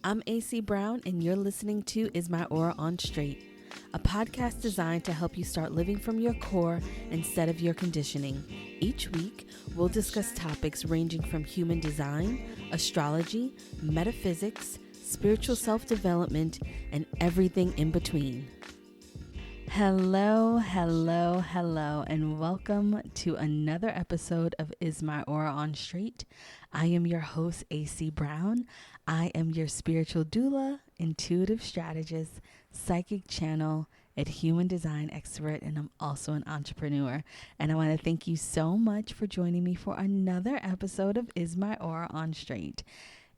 I'm AC Brown, and you're listening to Is My Aura On Straight, a podcast designed to help you start living from your core instead of your conditioning. Each week, we'll discuss topics ranging from human design, astrology, metaphysics, spiritual self-development, and everything in between. Hello, and welcome to another episode of Is My Aura On Straight. I am your host, AC Brown. I am your spiritual doula, intuitive strategist, psychic channel, and human design expert, and I'm also an entrepreneur. And I want to thank you so much for joining me for another episode of Is My Aura On Straight.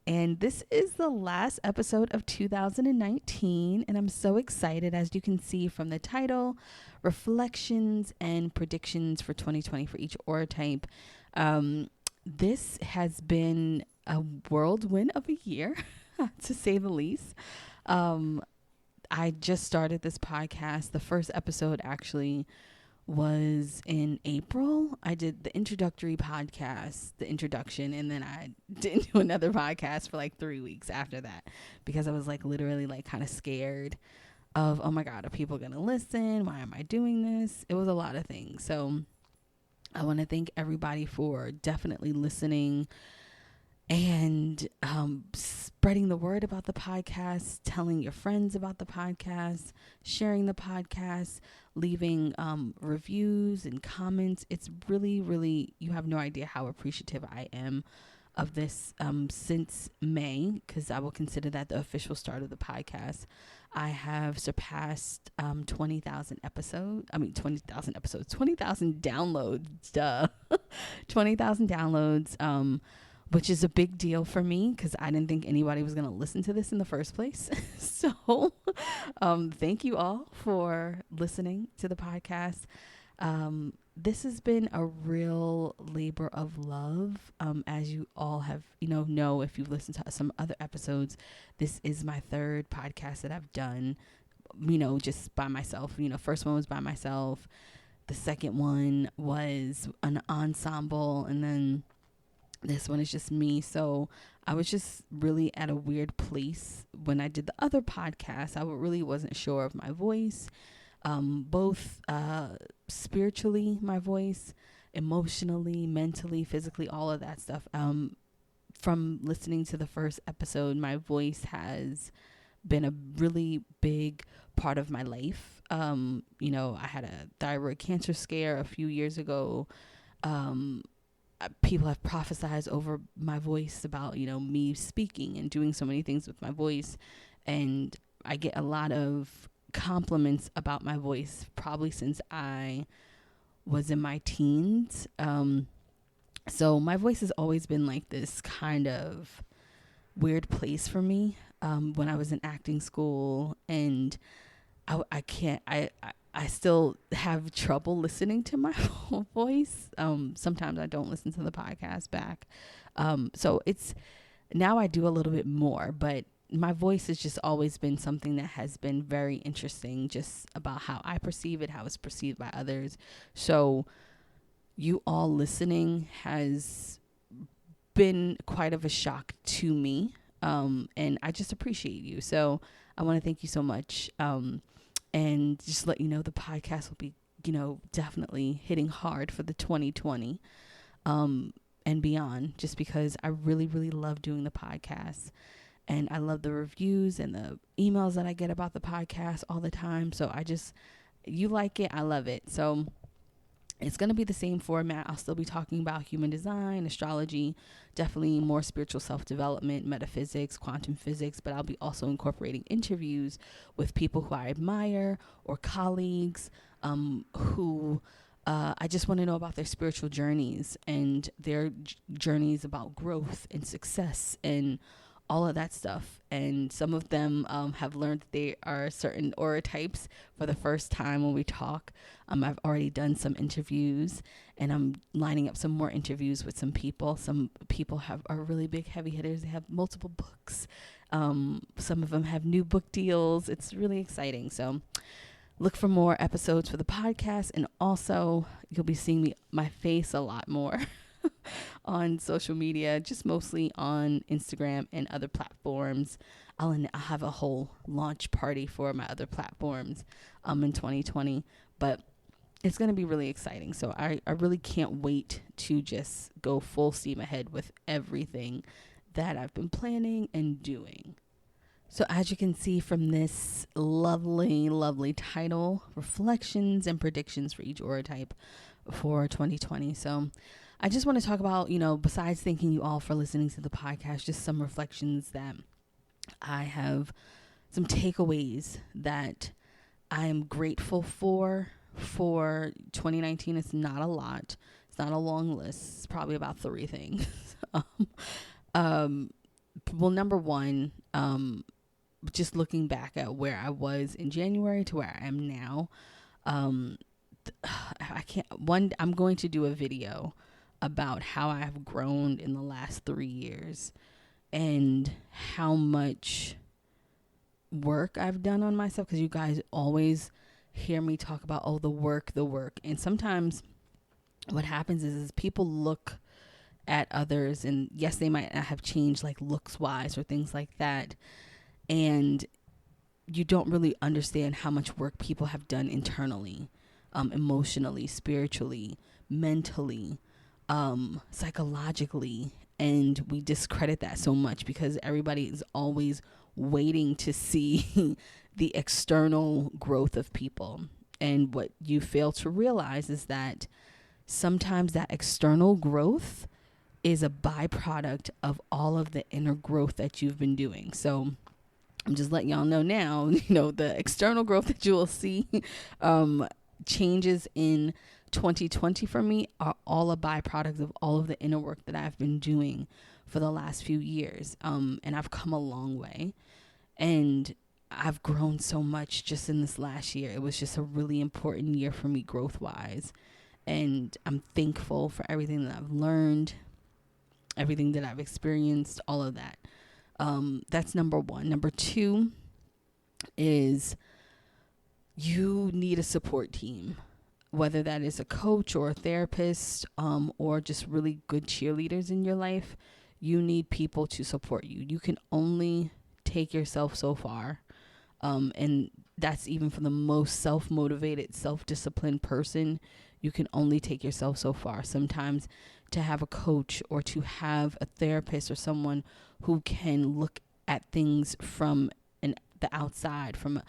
And this is the last episode of 2019, and I'm so excited, as you can see from the title, reflections and predictions for 2020 for each aura type. This has been a whirlwind of a year, to say the least. I just started this podcast. The first episode actually was in April. I did the introductory podcast, the introduction, and then I didn't do another podcast for like 3 weeks after that because I was like literally like kind of scared of, oh my God, are people going to listen? Why am I doing this? It was a lot of things. So I want to thank everybody for definitely listening and spreading the word about the podcast, telling your friends about the podcast, sharing the podcast, leaving reviews and comments. It's really, you have no idea how appreciative I am of this since May, because I will consider that the official start of the podcast. I have surpassed 20,000 downloads, 20,000 downloads, which is a big deal for me because I didn't think anybody was going to listen to this in the first place. So thank you all for listening to the podcast. This has been a real labor of love. As you all have, know if you've listened to some other episodes, this is my third podcast that I've done, just by myself. First one was by myself. The second one was an ensemble, and then this one is just me. So I was just really at a weird place when I did the other podcast. I really wasn't sure of my voice, both spiritually, my voice, emotionally, mentally, physically, all of that stuff. From listening to the first episode, my voice has been a really big part of my life. I had a thyroid cancer scare a few years ago. People have prophesized over my voice about, me speaking and doing so many things with my voice. And I get a lot of compliments about my voice probably since I was in my teens. So my voice has always been like this kind of weird place for me. When I was in acting school, and I still have trouble listening to my voice. Sometimes I don't listen to the podcast back. So now I do a little bit more, but my voice has just always been something that has been very interesting, just about how I perceive it, how it's perceived by others. So you all listening has been quite of a shock to me. And I just appreciate you. So I want to thank you so much. And just let you know the podcast will be, definitely hitting hard for the 2020 and beyond, just because I really love doing the podcast. And I love the reviews and the emails that I get about the podcast all the time. So you like it, I love it. So it's going to be the same format. I'll still be talking about human design, astrology, definitely more spiritual self-development, metaphysics, quantum physics, but I'll be also incorporating interviews with people who I admire or colleagues who I just want to know about their spiritual journeys and their journeys about growth and success and all of that stuff. And some of them have learned that they are certain aura types for the first time when we talk. I've already done some interviews, and I'm lining up some more interviews with some people. Some people are really big heavy hitters. They have multiple books. Some of them have new book deals. It's really exciting. So look for more episodes for the podcast, and also you'll be seeing my face a lot more. on social media, just mostly on Instagram and other platforms. I'll have a whole launch party for my other platforms in 2020, but it's going to be really exciting. So I really can't wait to just go full steam ahead with everything that I've been planning and doing. So as you can see from this lovely, lovely title, reflections and predictions for each aura type for 2020. So I just want to talk about, besides thanking you all for listening to the podcast, just some reflections that I have, some takeaways that I am grateful for 2019. It's not a lot. It's not a long list. It's probably about 3 things. Well, number one, just looking back at where I was in January to where I am now, I'm going to do a video about how I have grown in the last 3 years and how much work I've done on myself. Because you guys always hear me talk about, the work. And sometimes what happens is people look at others, and yes, they might not have changed like looks wise or things like that, and you don't really understand how much work people have done internally, emotionally, spiritually, mentally, psychologically. And we discredit that so much because everybody is always waiting to see the external growth of people. And what you fail to realize is that sometimes that external growth is a byproduct of all of the inner growth that you've been doing. So I'm just letting y'all know now, the external growth that you will see, changes in 2020 for me are all a byproduct of all of the inner work that I've been doing for the last few years. And I've come a long way, and I've grown so much just in this last year. It was just a really important year for me growth wise. And I'm thankful for everything that I've learned, everything that I've experienced, all of that. That's number one. Number two is you need a support team, whether that is a coach or a therapist, or just really good cheerleaders in your life. You need people to support you. You can only take yourself so far. And that's even for the most self-motivated, self-disciplined person. You can only take yourself so far. Sometimes to have a coach or to have a therapist or someone who can look at things from the outside, from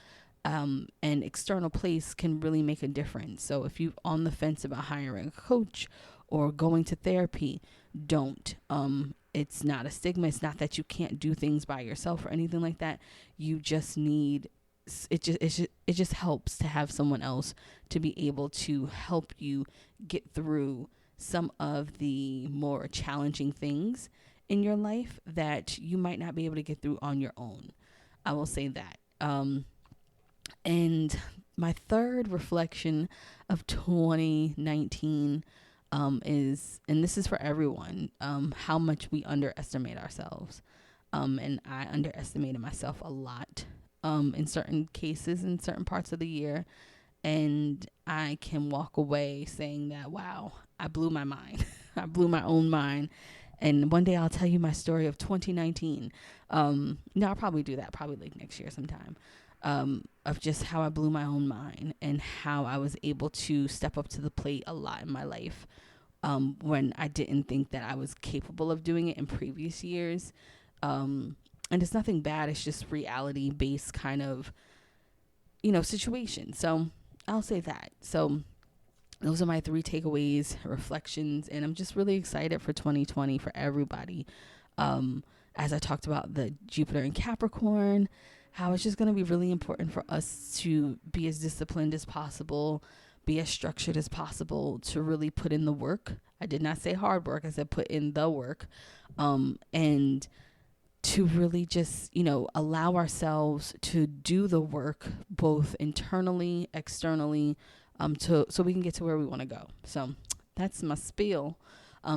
an external place, can really make a difference. So if you're on the fence about hiring a coach or going to therapy, don't. It's not a stigma. It's not that you can't do things by yourself or anything like that. You just need, it just helps to have someone else to be able to help you get through some of the more challenging things in your life that you might not be able to get through on your own. I will say that. And my third reflection of 2019 is, and this is for everyone, how much we underestimate ourselves. And I underestimated myself a lot in certain cases, in certain parts of the year. And I can walk away saying that, wow, I blew my mind. I blew my own mind. And one day I'll tell you my story of 2019. No, I'll probably do that, probably like next year sometime, of just how I blew my own mind and how I was able to step up to the plate a lot in my life, when I didn't think that I was capable of doing it in previous years. And it's nothing bad. It's just reality-based kind of, situation. So I'll say that. So those are my 3 takeaways, reflections, and I'm just really excited for 2020 for everybody. As I talked about the Jupiter in Capricorn, how it's just going to be really important for us to be as disciplined as possible, be as structured as possible, to really put in the work. I did not say hard work. I said put in the work, and to really just, allow ourselves to do the work both internally, externally, so we can get to where we want to go. So that's my spiel.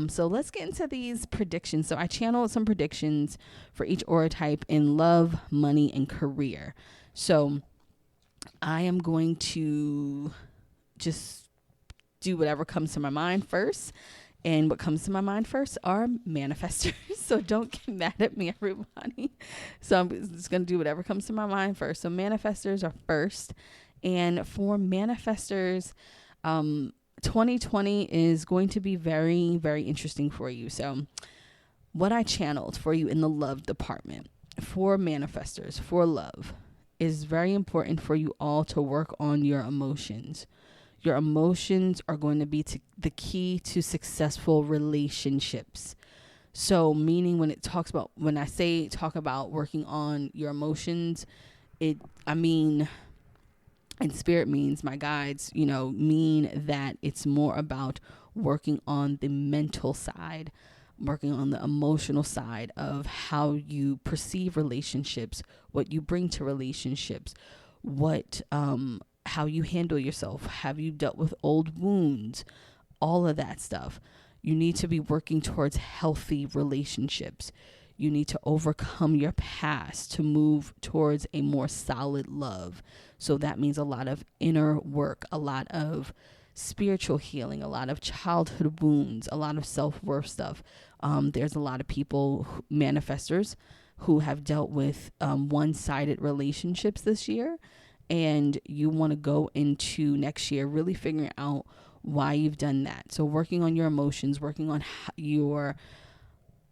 So let's get into these predictions. So I channeled some predictions for each aura type in love, money, and career. So I am going to just do whatever comes to my mind first. And what comes to my mind first are manifestors. So don't get mad at me, everybody. So I'm just going to do whatever comes to my mind first. So manifestors are first. And for manifestors, 2020 is going to be very, very interesting for you. So what I channeled for you in the love department for manifestors, for love, is very important for you all to work on your emotions. Your emotions are going to be the key to successful relationships. So meaning when I say talk about working on your emotions, and spirit means, my guides, mean that it's more about working on the mental side, working on the emotional side of how you perceive relationships, what you bring to relationships, how you handle yourself. Have you dealt with old wounds? All of that stuff. You need to be working towards healthy relationships. You need to overcome your past to move towards a more solid love. So that means a lot of inner work, a lot of spiritual healing, a lot of childhood wounds, a lot of self-worth stuff. There's a lot of people, manifestors, who have dealt with one-sided relationships this year. And you want to go into next year really figuring out why you've done that. So working on your emotions, working on your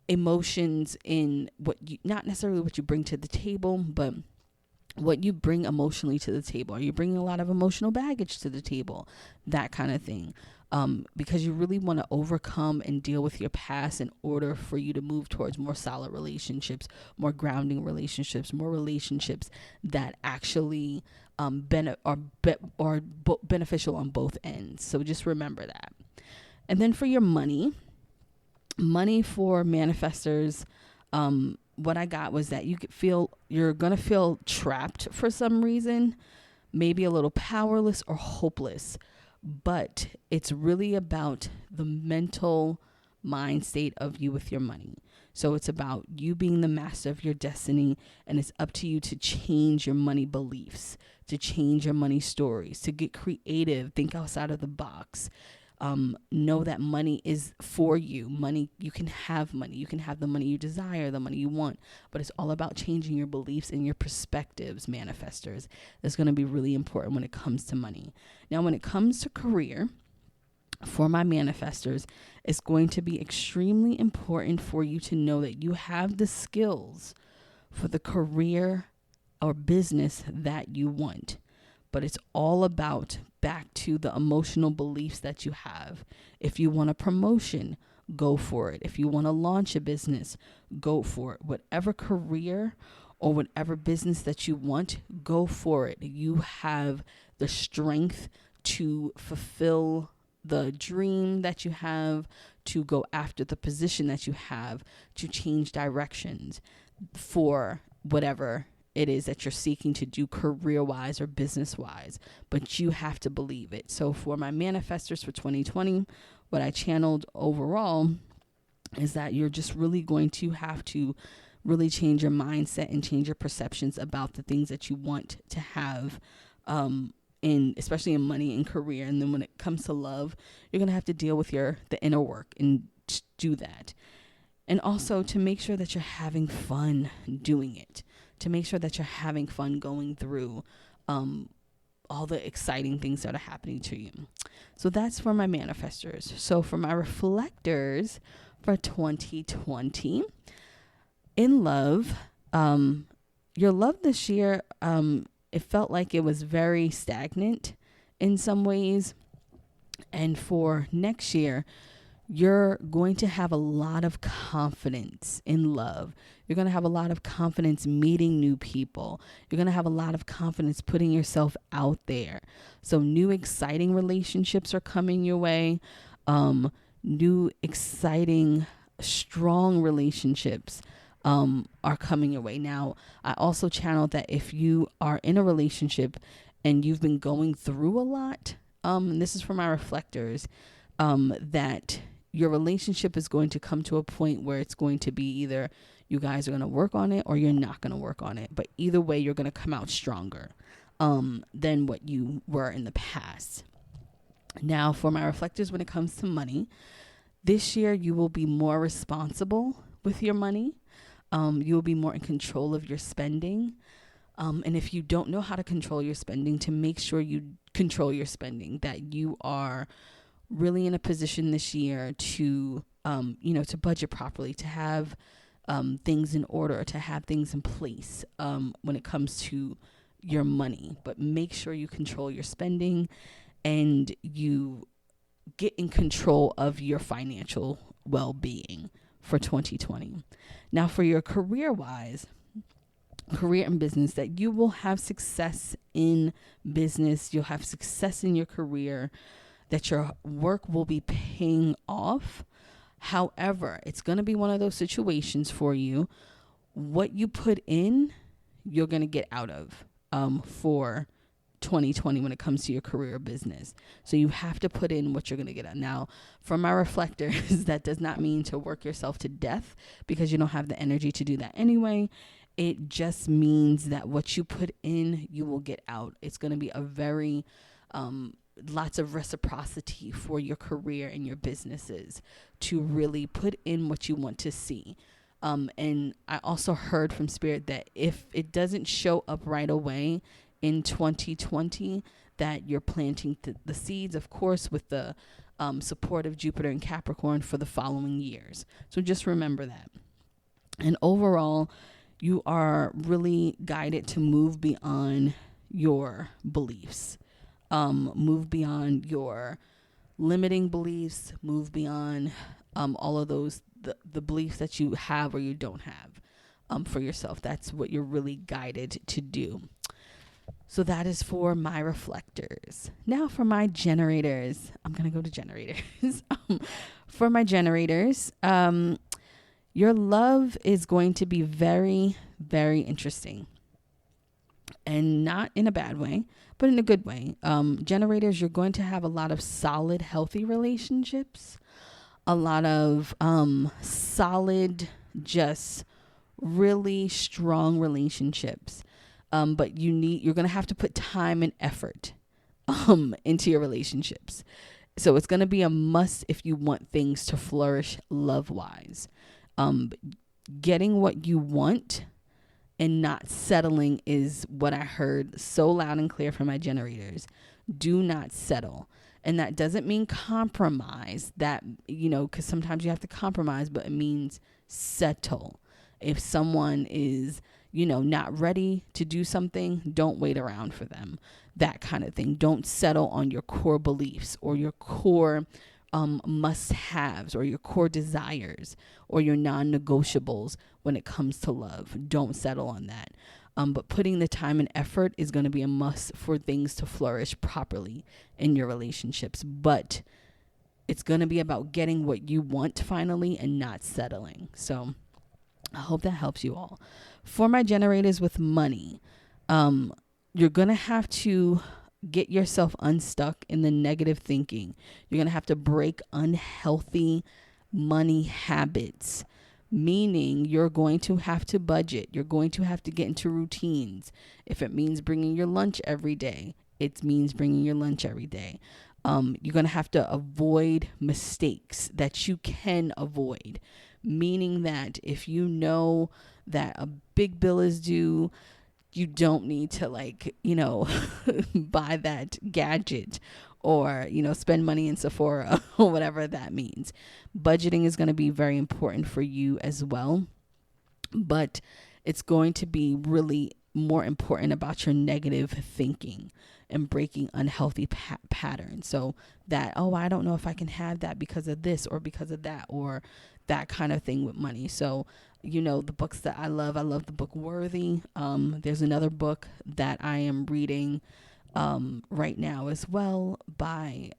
emotions in not necessarily what you bring to the table, but what you bring emotionally to the table. Are you bringing a lot of emotional baggage to the table? That kind of thing. Because you really want to overcome and deal with your past in order for you to move towards more solid relationships, more grounding relationships, more relationships that actually beneficial on both ends. So just remember that. And then for your money for manifestors, what I got was that you're going to feel trapped for some reason, maybe a little powerless or hopeless, but it's really about the mental mind state of you with your money. So it's about you being the master of your destiny, and it's up to you to change your money beliefs, to change your money stories, to get creative, think outside of the box. Know that money is for you. You can have money. You can have the money you desire, the money you want, but it's all about changing your beliefs and your perspectives, manifestors. That's going to be really important when it comes to money. Now, when it comes to career, for my manifestors, it's going to be extremely important for you to know that you have the skills for the career or business that you want. But it's all about back to the emotional beliefs that you have. If you want a promotion, go for it. If you want to launch a business, go for it. Whatever career or whatever business that you want, go for it. You have the strength to fulfill the dream that you have, to go after the position that you have, to change directions for whatever it is that you're seeking to do career-wise or business-wise, but you have to believe it. So for my manifestors for 2020, what I channeled overall is that you're just really going to have to really change your mindset and change your perceptions about the things that you want to have, especially in money and career. And then when it comes to love, you're going to have to deal with the inner work and do that. And also to make sure that you're having fun doing it, to make sure that you're having fun going through all the exciting things that are happening to you. So that's for my manifestors. So for my reflectors for 2020, in love, your love this year, it felt like it was very stagnant in some ways. And for next year, you're going to have a lot of confidence in love. You're going to have a lot of confidence meeting new people. You're going to have a lot of confidence putting yourself out there. So new exciting relationships are coming your way. New exciting, strong relationships are coming your way. Now, I also channeled that if you are in a relationship and you've been going through a lot, and this is for my reflectors, that your relationship is going to come to a point where it's going to be either you guys are going to work on it or you're not going to work on it. But either way, you're going to come out stronger than what you were in the past. Now, for my reflectors, when it comes to money, This year, you will be more responsible with your money. You will be more in control of your spending. And if you don't know how to control your spending, to make sure you control your spending, that you are really in a position this year to, to budget properly, to have things in order, to have things in place when it comes to your money. But make sure you control your spending and you get in control of your financial well-being for 2020. Now, for your career and business, that you will have success in business, you'll have success in your career, that your work will be paying off. However, it's going to be one of those situations for you. What you put in, you're going to get out of for 2020 when it comes to your career or business. So you have to put in what you're going to get out. Now, for my reflectors, that does not mean to work yourself to death, because you don't have the energy to do that anyway. It just means that what you put in, you will get out. It's going to be a very lots of reciprocity for your career and your businesses to really put in what you want to see. And I also heard from Spirit that if it doesn't show up right away in 2020, that you're planting the seeds, of course, with the support of Jupiter and Capricorn for the following years. So just remember that. And overall, you are really guided to move beyond your beliefs. Move beyond your limiting beliefs, move beyond all of those, the beliefs that you have or you don't have for yourself. That's what you're really guided to do. So that is for my reflectors. Now for my generators, I'm going to go to generators. For my generators, your love is going to be very, very interesting. And not in a bad way, but in a good way. Generators, you're going to have a lot of solid, healthy relationships, a lot of solid, just really strong relationships. But you're going to have to put time and effort into your relationships. So it's going to be a must if you want things to flourish love-wise. Getting what you want and not settling is what I heard so loud and clear from my generators. Do not settle. And that doesn't mean compromise, that, because sometimes you have to compromise, but it means settle. If someone is, not ready to do something, don't wait around for them. That kind of thing. Don't settle on your core beliefs or your core must-haves or your core desires or your non-negotiables when it comes to love. Don't settle on that. But putting the time and effort is going to be a must for things to flourish properly in your relationships. But it's going to be about getting what you want finally and not settling. So I hope that helps you all. For my generators with money, you're going to have to get yourself unstuck in the negative thinking. You're going to have to break unhealthy money habits, meaning you're going to have to budget. You're going to have to get into routines. If it means bringing your lunch every day, it means bringing your lunch every day. You're going to have to avoid mistakes that you can avoid, meaning that if you know that a big bill is due, you don't need to buy that gadget or, spend money in Sephora or whatever that means. Budgeting is going to be very important for you as well, but it's going to be really more important about your negative thinking and breaking unhealthy patterns. So that, I don't know if I can have that because of this or because of that, or that kind of thing with money. So, the books that I love the book Worthy. There's another book that I am reading right now as well by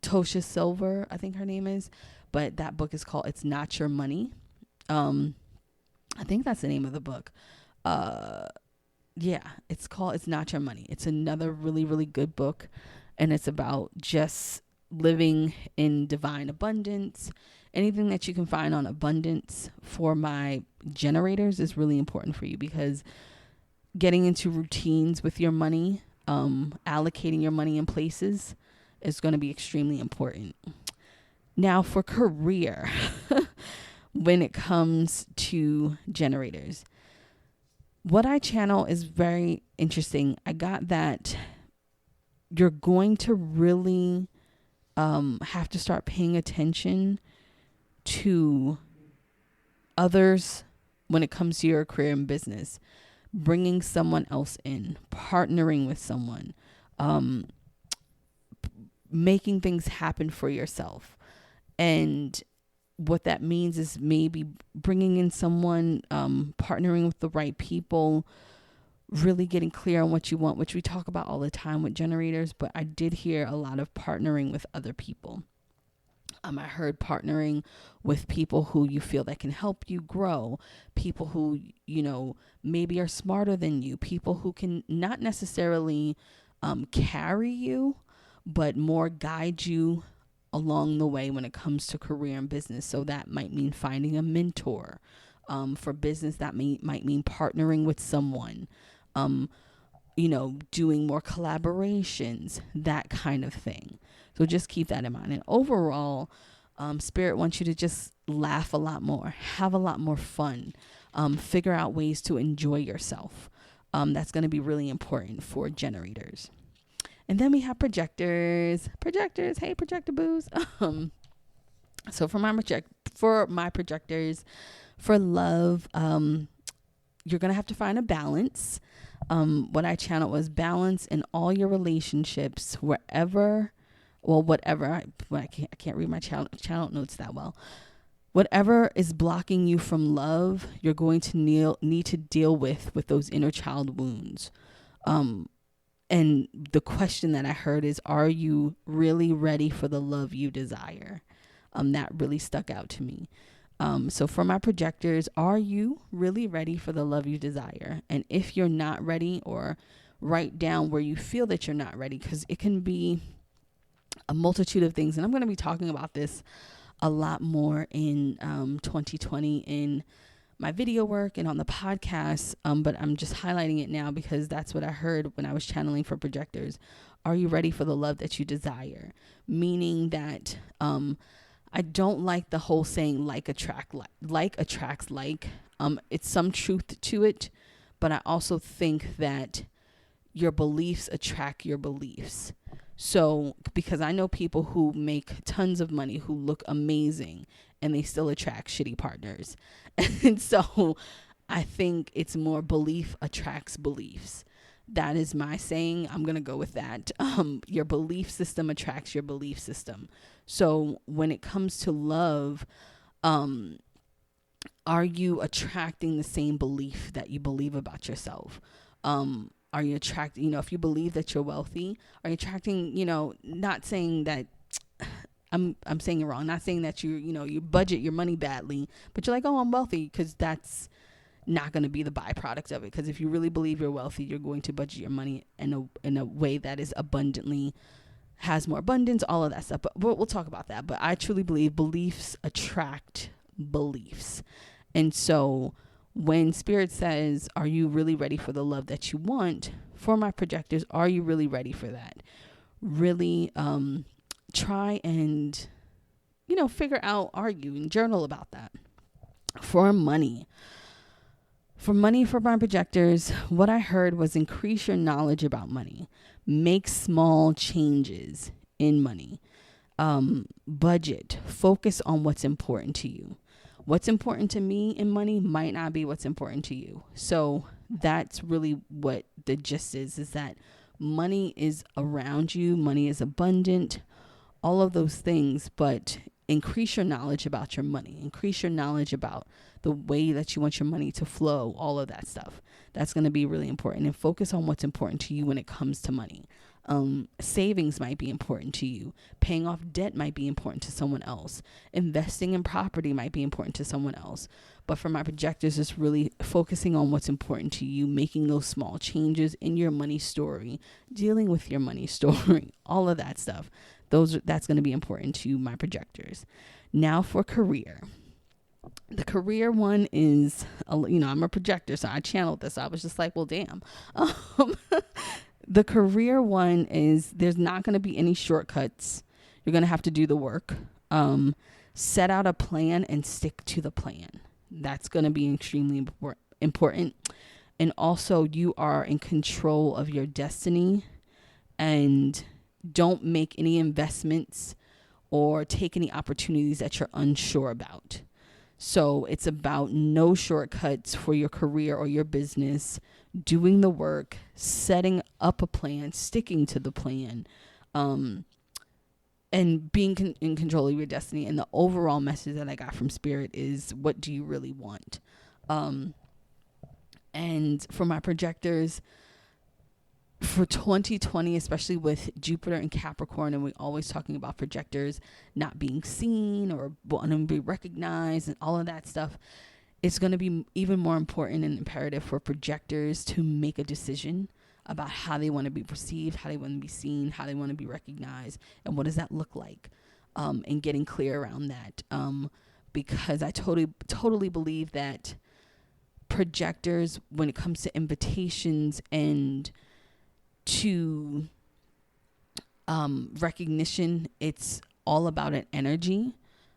Tosha Silver, I think her name is. But that book is called It's Not Your Money. I think that's the name of the book. It's called It's Not Your Money. It's another really, really good book. And it's about just living in divine abundance. Anything that you can find on abundance for my generators is really important for you, because getting into routines with your money, allocating your money in places is going to be extremely important. Now for career, when it comes to generators, what I channel is very interesting. I got that you're going to really have to start paying attention to others when it comes to your career and business, bringing someone else in, partnering with someone, making things happen for yourself. And what that means is maybe bringing in someone, partnering with the right people, really getting clear on what you want, which we talk about all the time with generators. But I did hear a lot of partnering with other people. I heard partnering with people who you feel that can help you grow, people who, maybe are smarter than you, people who can not necessarily carry you, but more guide you along the way when it comes to career and business. So that might mean finding a mentor. For business, that might mean partnering with someone, doing more collaborations, that kind of thing. So just keep that in mind. And overall, Spirit wants you to just laugh a lot more, have a lot more fun, figure out ways to enjoy yourself. That's going to be really important for generators. And then we have projectors. Hey, projector boos. So for my projectors, for love, you're going to have to find a balance. What I channeled was balance in all your relationships, whatever. I can't read my channel notes that well. Whatever is blocking you from love, you're going to need to deal with those inner child wounds. And the question that I heard is, are you really ready for the love you desire? That really stuck out to me. So for my projectors, are you really ready for the love you desire? And if you're not ready, or write down where you feel that you're not ready, because it can be a multitude of things. And I'm going to be talking about this a lot more in 2020 in my video work and on the podcast. But I'm just highlighting it now because that's what I heard when I was channeling for projectors. Are you ready for the love that you desire? Meaning that I don't like the whole saying like attracts like. It's some truth to it, but I also think that your beliefs attract your beliefs. So, because I know people who make tons of money, who look amazing, and they still attract shitty partners. And so I think it's more belief attracts beliefs. That is my saying. I'm going to go with that. Your belief system attracts your belief system. So when it comes to love, are you attracting the same belief that you believe about yourself? Are you attracting, if you believe that you're wealthy, are you attracting, not saying that I'm saying it wrong. Not saying that you budget your money badly, but you're like, oh, I'm wealthy, because that's not going to be the byproduct of it. Because if you really believe you're wealthy, you're going to budget your money in a way that is has more abundance, all of that stuff. But we'll talk about that. But I truly believe beliefs attract beliefs. And so when Spirit says, are you really ready for the love that you want? For my projectors, are you really ready for that? Really try and, figure out, argue and journal about that. For money, for my projectors, what I heard was increase your knowledge about money. Make small changes in money. Budget. Focus on what's important to you. What's important to me in money might not be what's important to you. So that's really what the gist is that money is around you. Money is abundant, all of those things, but increase your knowledge about your money. Increase your knowledge about the way that you want your money to flow, all of that stuff. That's going to be really important. And focus on what's important to you when it comes to money. Savings might be important to you. Paying off debt might be important to someone else. Investing in property might be important to someone else. But for my projectors, it's really focusing on what's important to you, making those small changes in your money story, dealing with your money story, all of that stuff. That's going to be important to my projectors. Now for career. The career one is, I'm a projector, so I channeled this. I was just like, well, damn. The career one is, there's not going to be any shortcuts. You're going to have to do the work. Set out a plan and stick to the plan. That's going to be extremely important. And also, you are in control of your destiny, and don't make any investments or take any opportunities that you're unsure about. So it's about no shortcuts for your career or your business, doing the work, setting up a plan, sticking to the plan, and being in control of your destiny. And the overall message that I got from Spirit is, what do you really want? And for my projectors, for 2020, especially with Jupiter and Capricorn, and we're always talking about projectors not being seen or wanting to be recognized and all of that stuff, it's going to be even more important and imperative for projectors to make a decision about how they want to be perceived, how they want to be seen, how they want to be recognized, and what does that look like, and getting clear around that, because I totally believe that projectors, when it comes to invitations and to recognition, it's all about an energy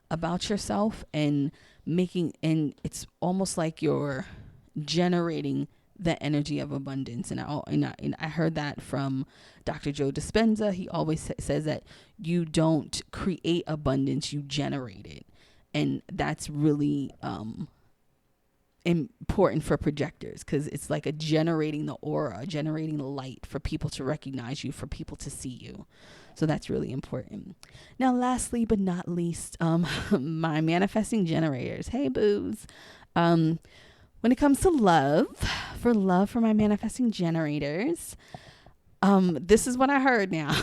about yourself, and it's almost like you're generating the energy of abundance. And I heard that from Dr. Joe Dispenza. He always says that you don't create abundance, you generate it. And that's really important for projectors, because it's like a generating the aura, generating the light for people to recognize you, for people to see you. So that's really important. Now, lastly but not least, my manifesting generators. Hey, boos. When it comes to love for my manifesting generators, this is what I heard now.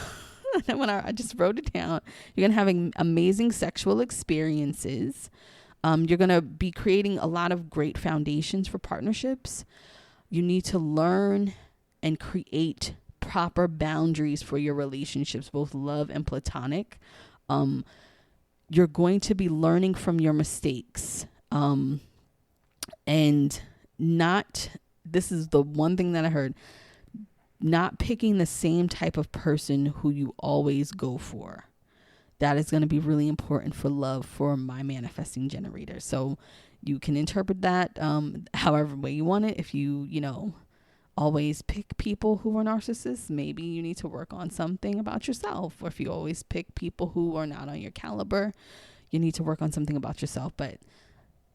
When I just wrote it down, you're going to have amazing sexual experiences. You're going to be creating a lot of great foundations for partnerships. You need to learn and create proper boundaries for your relationships, both love and platonic. You're going to be learning from your mistakes. And this is the one thing that I heard, not picking the same type of person who you always go for. That is going to be really important for love for my manifesting generator. So you can interpret that however way you want it. If you always pick people who are narcissists, maybe you need to work on something about yourself. Or if you always pick people who are not on your caliber, you need to work on something about yourself. But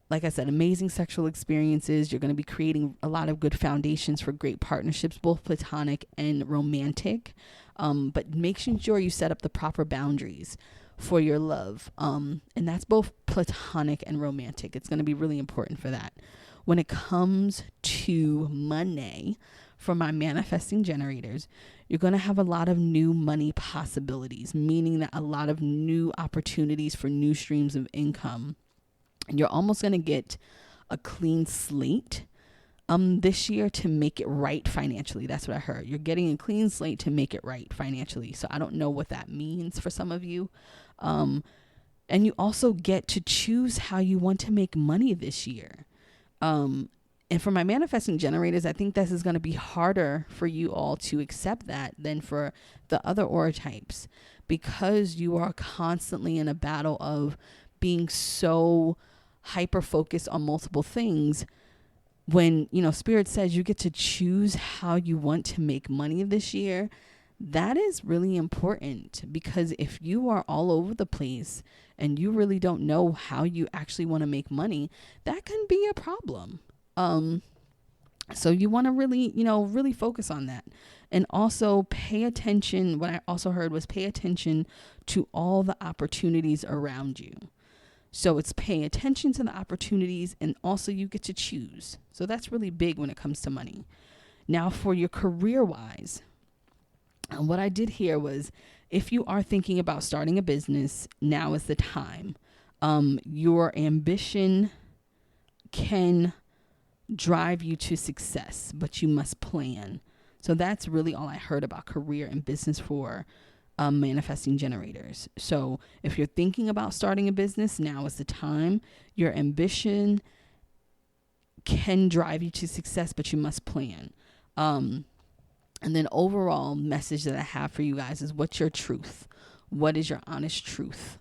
like I said, amazing sexual experiences. You're going to be creating a lot of good foundations for great partnerships, both platonic and romantic. But making sure you set up the proper boundaries for your love. And that's both platonic and romantic. It's going to be really important for that. When it comes to money, for my manifesting generators, you're going to have a lot of new money possibilities, meaning that a lot of new opportunities for new streams of income. And you're almost going to get a clean slate this year to make it right financially. That's what I heard. You're getting a clean slate to make it right financially. So I don't know what that means for some of you. And you also get to choose how you want to make money this year. And for my manifesting generators, I think this is going to be harder for you all to accept that than for the other aura types, because you are constantly in a battle of being so hyper focused on multiple things. When, Spirit says you get to choose how you want to make money this year, that is really important, because if you are all over the place and you really don't know how you actually want to make money, that can be a problem. So you want to really, really focus on that. And also pay attention. What I also heard was pay attention to all the opportunities around you. So it's paying attention to the opportunities, and also you get to choose. So that's really big when it comes to money. Now for your career-wise, what I did here was, if you are thinking about starting a business, now is the time. Your ambition can drive you to success, but you must plan. So that's really all I heard about career and business for manifesting generators. So if you're thinking about starting a business, now is the time. Your ambition can drive you to success, but you must plan. And then overall message that I have for you guys is, what's your truth? What is your honest truth?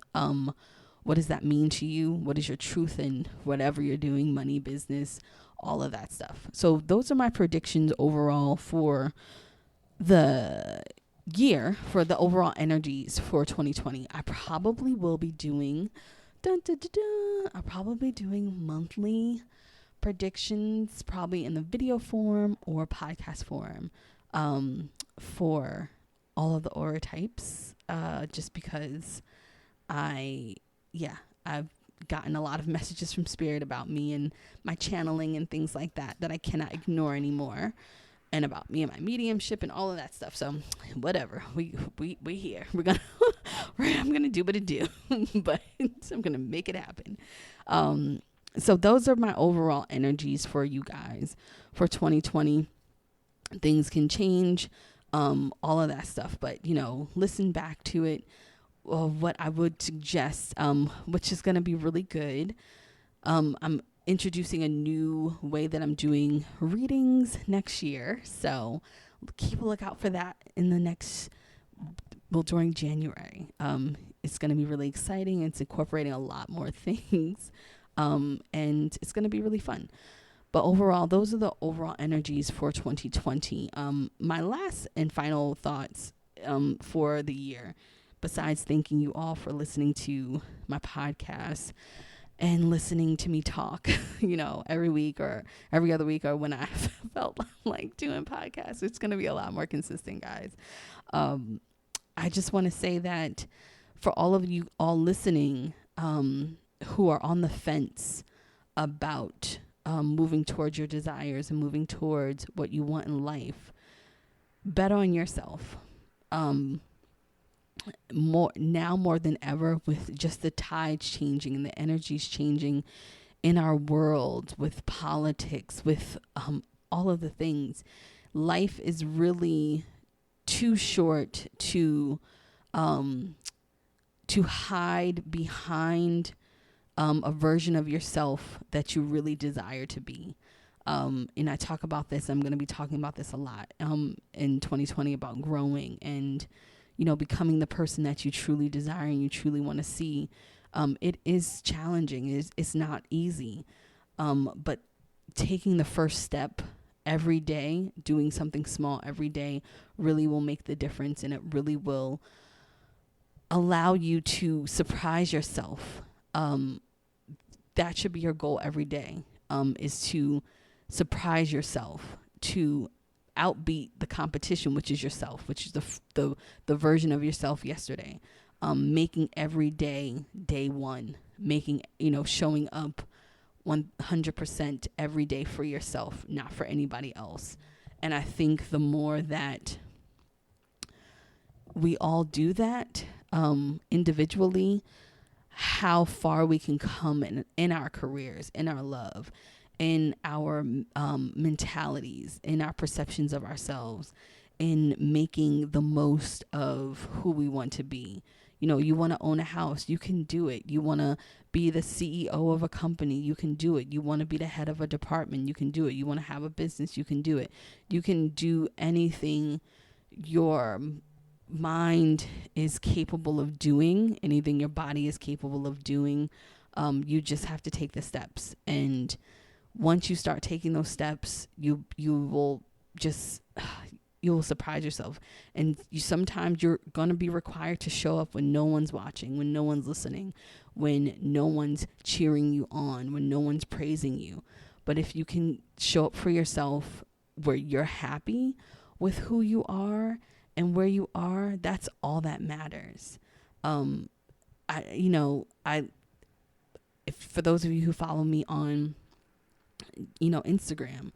what does that mean to you? What is your truth in whatever you're doing, money, business, all of that stuff. So those are my predictions overall for the year, for the overall energies for 2020. I probably will be doing I'll probably doing monthly predictions, probably in the video form or podcast form, for all of the aura types, just because I've gotten a lot of messages from spirit about me and my channeling and things like that I cannot ignore anymore, and about me and my mediumship and all of that stuff. So whatever, we here, I'm gonna do what it do, but I'm gonna make it happen. So those are my overall energies for you guys for 2020. Things can change, all of that stuff, but listen back to it. What I would suggest, which is going to be really good. I'm introducing a new way that I'm doing readings next year. So keep a lookout for that during January. It's going to be really exciting. It's incorporating a lot more things. And it's going to be really fun. But overall, those are the overall energies for 2020. My last and final thoughts, for the year, besides thanking you all for listening to my podcast and listening to me talk, every week or every other week, or when I felt like doing podcasts, it's going to be a lot more consistent, guys. I just want to say that for all of you all listening, who are on the fence about moving towards your desires and moving towards what you want in life, bet on yourself. More than ever, with just the tides changing and the energies changing in our world, with politics, with all of the things, life is really too short to hide behind a version of yourself that you really desire to be. And I talk about this, I'm going to be talking about this a lot in 2020, about growing and becoming the person that you truly desire and you truly want to see. It is challenging. It's not easy. But taking the first step every day, doing something small every day, really will make the difference, and it really will allow you to surprise yourself. That should be your goal every day, is to surprise yourself, to outbeat the competition, which is yourself, which is the version of yourself yesterday. Making every day one, making, showing up 100% every day for yourself, not for anybody else. And I think the more that we all do that, individually, how far we can come in our careers, in our love, in our mentalities, in our perceptions of ourselves, in making the most of who we want to be. You want to own a house, you can do it. You want to be the CEO of a company, you can do it. You want to be the head of a department, you can do it. You want to have a business, you can do it. You can do anything your mind is capable of doing, anything your body is capable of doing. You just have to take the steps, and once you start taking those steps, you will surprise yourself. And sometimes you're going to be required to show up when no one's watching, when no one's listening, when no one's cheering you on, when no one's praising you. But if you can show up for yourself where you're happy with who you are and where you are, that's all that matters. If for those of you who follow me on Instagram,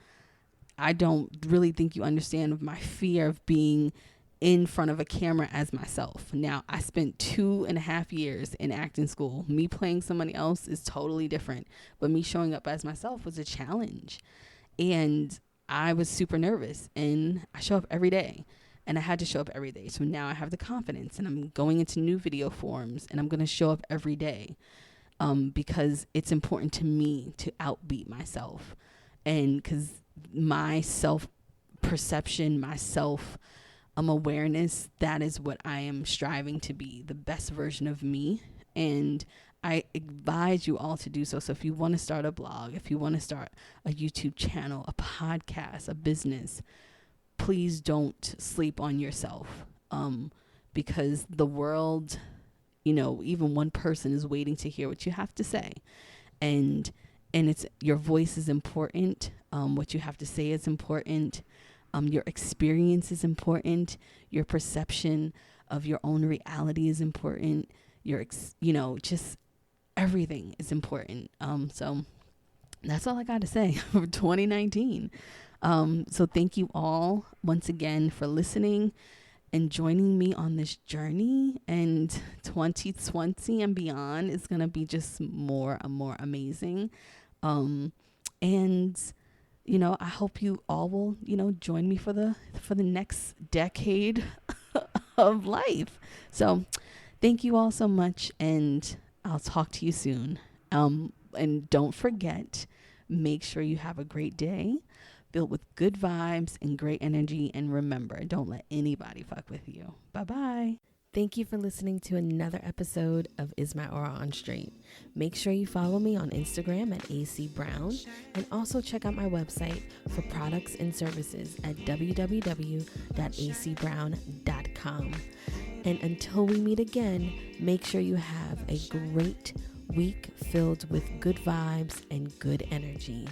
I don't really think you understand my fear of being in front of a camera as myself. Now, I spent 2.5 years in acting school. Me playing somebody else is totally different, but me showing up as myself was a challenge, and I was super nervous, and I show up every day, and I had to show up every day. So now I have the confidence, and I'm going into new video forms, and I'm going to show up every day, because it's important to me to outbeat myself. And because my self-perception, my self-awareness, that is what I am striving to be, the best version of me. And I advise you all to do so. So if you want to start a blog, if you want to start a YouTube channel, a podcast, a business, please don't sleep on yourself, because the world, even one person is waiting to hear what you have to say. And it's your voice is important. What you have to say is important. Your experience is important. Your perception of your own reality is important. Just everything is important. So that's all I got to say for 2019. So thank you all once again for listening and joining me on this journey. And 2020 and beyond is going to be just more and more amazing. And I hope you all will, join me for the next decade of life. So thank you all so much, and I'll talk to you soon. And don't forget, make sure you have a great day filled with good vibes and great energy. And remember, don't let anybody fuck with you. Bye-bye. Thank you for listening to another episode of Is My Aura on Straight. Make sure you follow me on Instagram at AC Brown, and also check out my website for products and services at www.acbrown.com. And until we meet again, make sure you have a great week filled with good vibes and good energy.